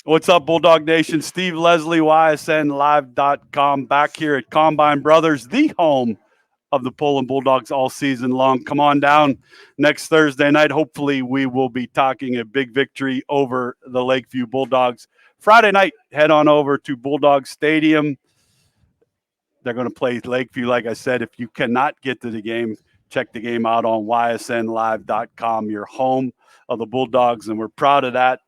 What's up, Bulldog Nation? Steve Leslie, YSNLive.com, back here at Combine Brothers, the home of the Poland Bulldogs all season long. Come on down next Thursday night. Hopefully, we will be talking a big victory over the Lakeview Bulldogs. Friday night, head on over to Bulldog Stadium. They're going to play Lakeview, like I said. If you cannot get to the game, check the game out on ysnlive.com, your home of the Bulldogs, and we're proud of that.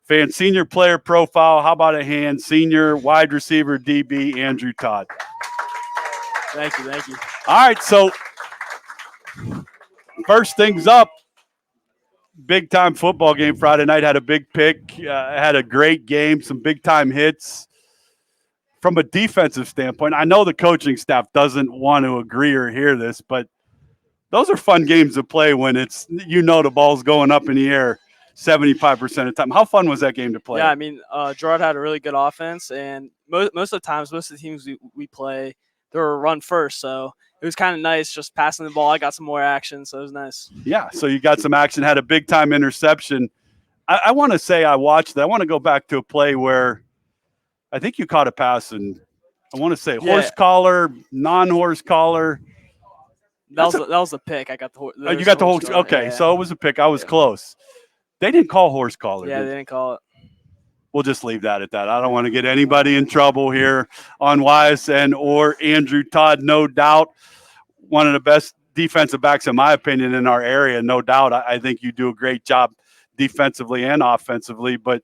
Fan senior player profile. How about a hand? Senior wide receiver DB Andrew Todd. Thank you, thank you. All right, so first things up, big time football game Friday night. Had a big pick, had a great game, some big time hits. From a defensive standpoint, I know the coaching staff doesn't want to agree or hear this, but those are fun games to play when it's, the ball's going up in the air 75% of the time. How fun was that game to play? Yeah, I mean, Gerard had a really good offense, and most of the times, most of the teams we play, they were run first, so it was kind of nice just passing the ball. I got some more action, so it was nice. Yeah, so you got some action, had a big-time interception. I want to say I watched that. I want to go back to a play where I think you caught a pass, and I want to say horse collar, non-horse collar. That was a pick. I got the horse. You got the horse. Okay, yeah. So it was a pick. I was close. They didn't call horse collar. Yeah, they didn't call it. We'll just leave that at that. I don't want to get anybody in trouble here on YSN or Andrew Todd. No doubt, one of the best defensive backs, in my opinion, in our area. No doubt. I think you do a great job defensively and offensively. But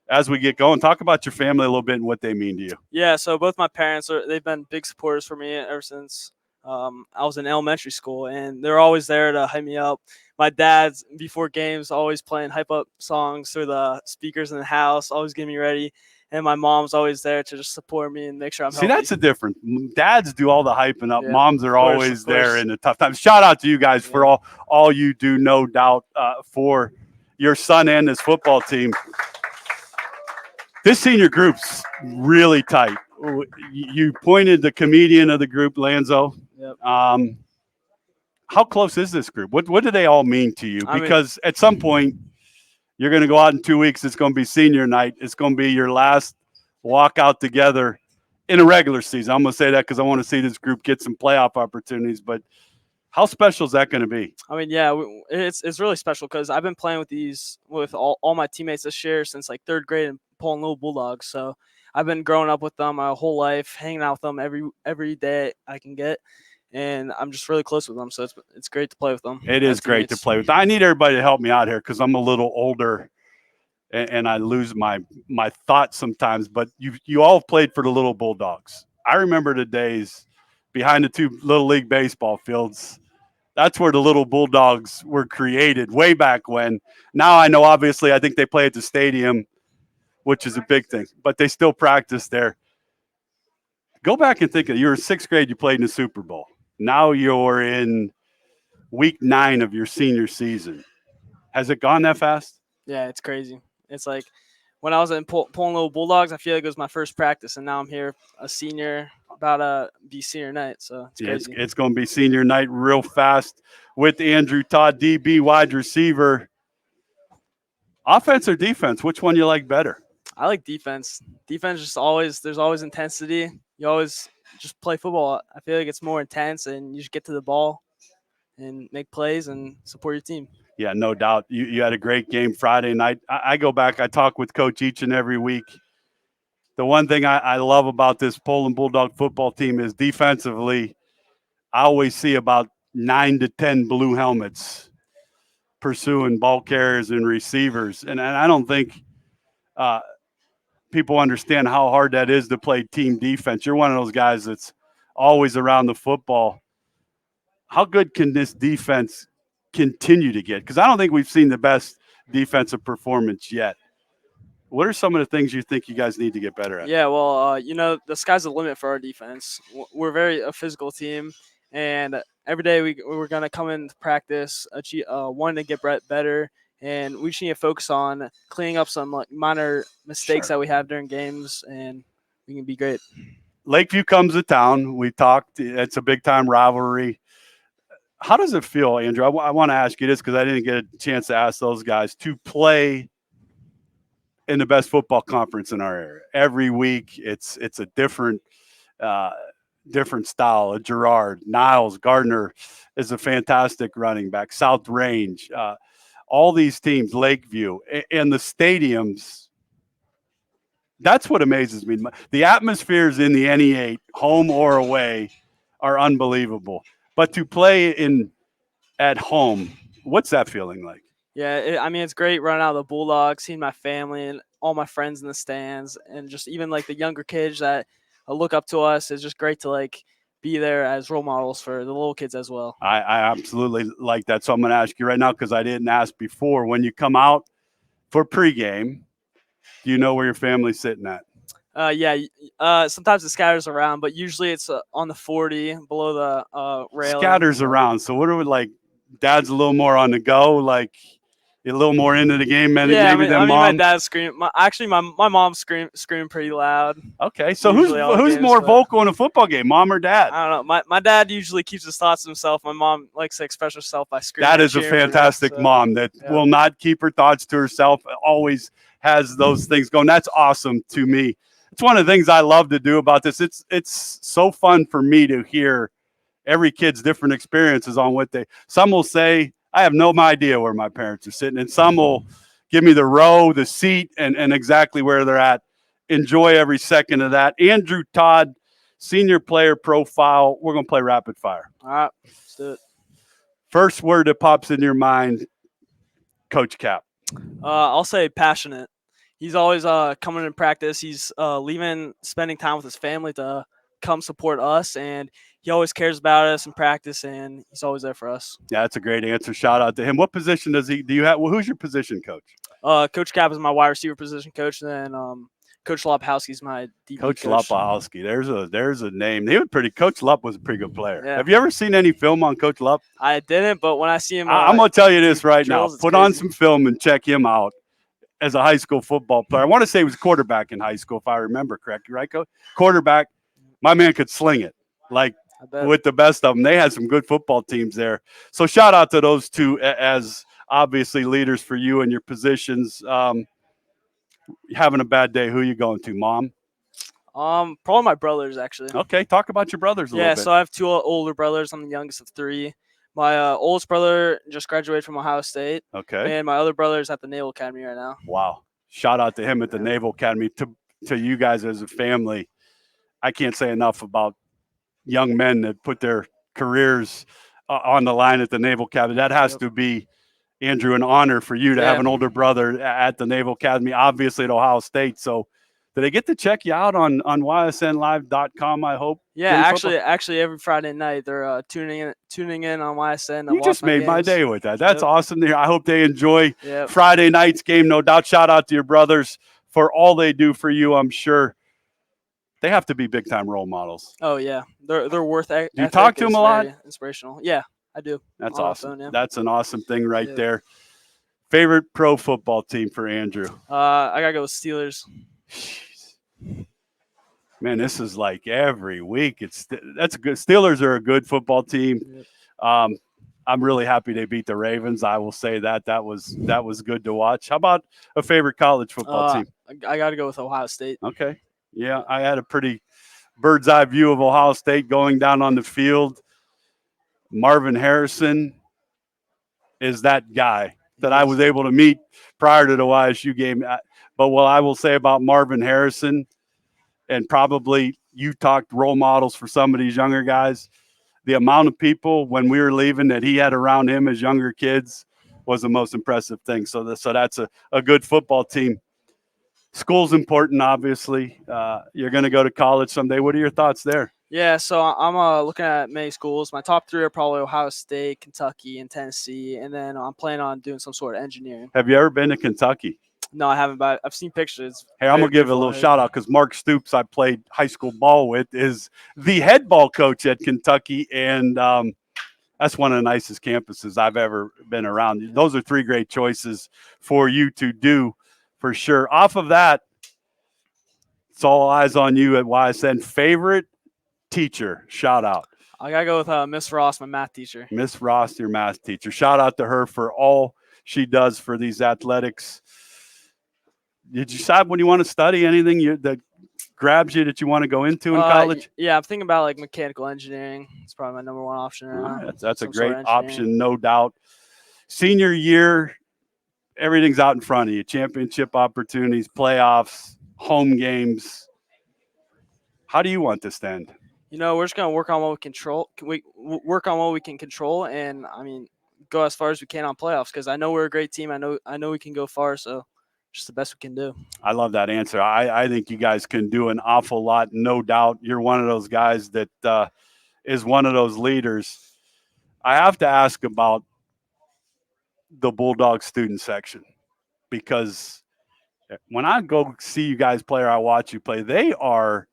as we get going, talk about your family a little bit and what they mean to you. Yeah, so both my parents, they've been big supporters for me ever since I was in elementary school, and they're always there to hype me up. My dad's, before games, always playing hype up songs through the speakers in the house, always getting me ready. And my mom's always there to just support me and make sure I'm healthy. See, that's the difference. Dads do all the hyping up. Yeah, Moms are course, always there in the tough times. Shout out to you guys for all you do, no doubt, for your son and his football team. This senior group's really tight. You pointed the comedian of the group, Lanzo. Yep. How close is this group? What do they all mean to you? Because at some point, you're going to go out in 2 weeks. It's going to be senior night. It's going to be your last walk out together in a regular season. I'm going to say that because I want to see this group get some playoff opportunities. But how special is that going to be? I mean, yeah, it's really special because I've been playing with all my teammates this year since like third grade in Poland Bulldogs. So I've been growing up with them my whole life, hanging out with them every day I can get. And I'm just really close with them, so it's great to play with them. It is great to play with them. I need everybody to help me out here because I'm a little older, and I lose my thoughts sometimes. But you all played for the Little Bulldogs. I remember the days behind the two Little League baseball fields. That's where the Little Bulldogs were created way back when. Now I know, obviously, I think they play at the stadium, which is a big thing, but they still practice there. Go back and think of it. You were in sixth grade, you played in the Super Bowl. Now you're in week 9 of your senior season. Has it gone that fast? Yeah, it's crazy. It's like when I was in Poland Little Bulldogs, I feel like it was my first practice, and now I'm here, a senior, about to be senior night. So it's crazy. It's going to be senior night real fast with Andrew Todd, DB, wide receiver. Offense or defense? Which one you like better? I like defense. Defense there's always intensity. You always just play football. I feel like it's more intense, and you just get to the ball and make plays and support your team. Yeah, no doubt. You had a great game Friday night. I go back, I talk with Coach each and every week. The one thing I love about this Poland Bulldog football team is defensively, I always see about 9 to 10 blue helmets pursuing ball carriers and receivers. And I don't think people understand how hard that is to play team defense. You're one of those guys that's always around the football. How good can this defense continue to get? Because I don't think we've seen the best defensive performance yet. What are some of the things you think you guys need to get better at? Yeah, well, the sky's the limit for our defense. We're a physical team, and every day we're going to come into practice, wanting to get better. And we just need to focus on cleaning up some minor mistakes that we have during games, and we can be great. Lakeview comes to town. We talked. It's a big-time rivalry. How does it feel, Andrew? I want to ask you this because I didn't get a chance to ask those guys to play in the best football conference in our area. Every week, it's a different uh, different style. Gerard, Niles, Gardner is a fantastic running back. South Range, all these teams, Lakeview, and the stadiums. That's what amazes me. The atmospheres in the NE8, home or away, are unbelievable. But to play in at home, what's that feeling like? Yeah, I mean, it's great running out of the Bulldogs, seeing my family and all my friends in the stands, and just even like the younger kids that look up to us. It's just great to like be there as role models for the little kids as well. I absolutely like that. So I'm going to ask you right now because I didn't ask before. When you come out for pregame, do you know where your family's sitting at? Yeah, sometimes it scatters around, but usually it's on the 40 below the railing. Scatters around. So what are we like? Dad's a little more on the go, like a little more into the game, maybe Yeah, than I mean, mom. my dad's screaming. My mom's screaming pretty loud. Okay, so Usually all who's games, more but- vocal in a football game, mom or dad? I don't know. My dad usually keeps his thoughts to himself. My mom likes to express herself by screaming. That and is a cheering for me, fantastic so- mom that yeah. will not keep her thoughts to herself, always has those things going. That's awesome to me. It's one of the things I love to do about this. It's so fun for me to hear every kid's different experiences on what some will say, I have no idea where my parents are sitting, and some will give me the row, the seat, and exactly where they're at. Enjoy every second of that. Andrew Todd, senior player profile. We're going to play rapid fire. All right, let's do it. First word that pops in your mind, Coach Cap. I'll say passionate. He's always coming in practice. He's leaving, spending time with his family to come support us, and he always cares about us in practice, and he's always there for us. Yeah, that's a great answer. Shout out to him. What position do you have? Well, who's your position coach? Coach Cap is my wide receiver position coach, and then Coach Lopowski's my DB Coach coach. Lopowski. There's a name. Coach Lupp was a pretty good player. Yeah. Have you ever seen any film on Coach Lupp? I didn't, but when I see him, I'm going to tell you this right drills, now. it's Put on crazy. some film and check him out as a high school football player. I want to say he was quarterback in high school, if I remember correctly, right, Coach? Quarterback. My man could sling it, like with the best of them. They had some good football teams there. So shout out to those two as obviously leaders for you and your positions. Having a bad day, who are you going to, Mom? Probably my brothers actually. Okay, talk about your brothers a little bit. So I have two older brothers. I'm the youngest of three. My oldest brother just graduated from Ohio State. Okay. And my other brother is at the Naval Academy right now. Wow. Shout out to him at the Naval Academy. To you guys as a family, I can't say enough about young men that put their careers on the line at the Naval Academy. That has to be, Andrew, an honor for you to have an older brother at the Naval Academy, obviously at Ohio State. So do they get to check you out on ysnlive.com, I hope? Yeah, actually every Friday night they're tuning in on YSN. You just made my day with that. That's awesome to hear. I hope they enjoy Yep. Friday night's game, no doubt. Shout out to your brothers for all they do for you, I'm sure. They have to be big-time role models. Oh, yeah. They're worth it. Do you talk to them a lot? Inspirational. Yeah, I do. That's On the awesome. phone, yeah. That's an awesome thing right there. Favorite pro football team for Andrew? I got to go with Steelers. Man, this is like every week. That's good. Steelers are a good football team. Yep. I'm really happy they beat the Ravens. I will say that was good to watch. How about a favorite college football team? I got to go with Ohio State. Okay. Yeah, I had a pretty bird's eye view of Ohio State going down on the field. Marvin Harrison is that guy that I was able to meet prior to the YSU game. But what I will say about Marvin Harrison, and probably you talked role models for some of these younger guys, the amount of people when we were leaving that he had around him as younger kids was the most impressive thing. So that's a good football team. School's important, obviously. You're going to go to college someday. What are your thoughts there? Yeah, so I'm looking at many schools. My top three are probably Ohio State, Kentucky, and Tennessee. And then I'm planning on doing some sort of engineering. Have you ever been to Kentucky? No, I haven't, but I've seen pictures. Hey, I'm going to give a little shout out because Mark Stoops, I played high school ball with, is the head ball coach at Kentucky. And that's one of the nicest campuses I've ever been around. Those are three great choices for you to do for sure. Off of that, it's all eyes on you at YSN. Favorite teacher, shout out. I got to go with Miss Ross, my math teacher. Miss Ross, your math teacher. Shout out to her for all she does for these athletics. Did you decide what you want to study? Anything that grabs you that you want to go into in college? Yeah, I'm thinking about like mechanical engineering. It's probably my number one option right All now. right, that's a Some sort great of engineering. option, no doubt. Senior year, everything's out in front of you. Championship opportunities, playoffs, home games. How do you want this to end? We're just gonna work on what we control. Work on what we can control, and I mean, go as far as we can on playoffs. Because I know we're a great team. I know we can go far. So, just the best we can do. I love that answer. I think you guys can do an awful lot, no doubt. You're one of those guys that is one of those leaders. I have to ask about the Bulldog student section because when I go see you guys play or I watch you play, they are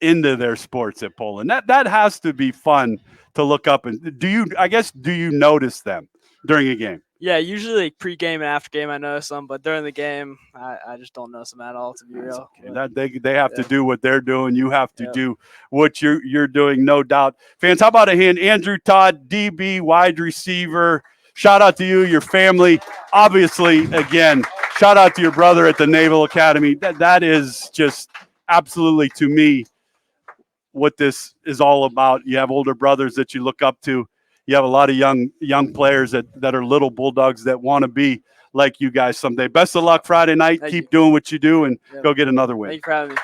into their sports at Poland. That has to be fun to look up. And do you notice them during a game? Yeah, usually like pregame and after game I notice them, but during the game I just don't notice them at all, to be real. Okay. But, They have to yeah. do what they're doing. You have to Yep. do what you're doing, no doubt. Fans, how about a hand? Andrew Todd, DB, wide receiver. Shout out to you, your family. Obviously, again, shout out to your brother at the Naval Academy. That is just absolutely, to me, what this is all about. You have older brothers that you look up to. You have a lot of young players that are little Bulldogs that want to be like you guys someday. Best of luck Friday night. Thank Keep you. doing what you do and Yep. go get another win. Thank you for having me.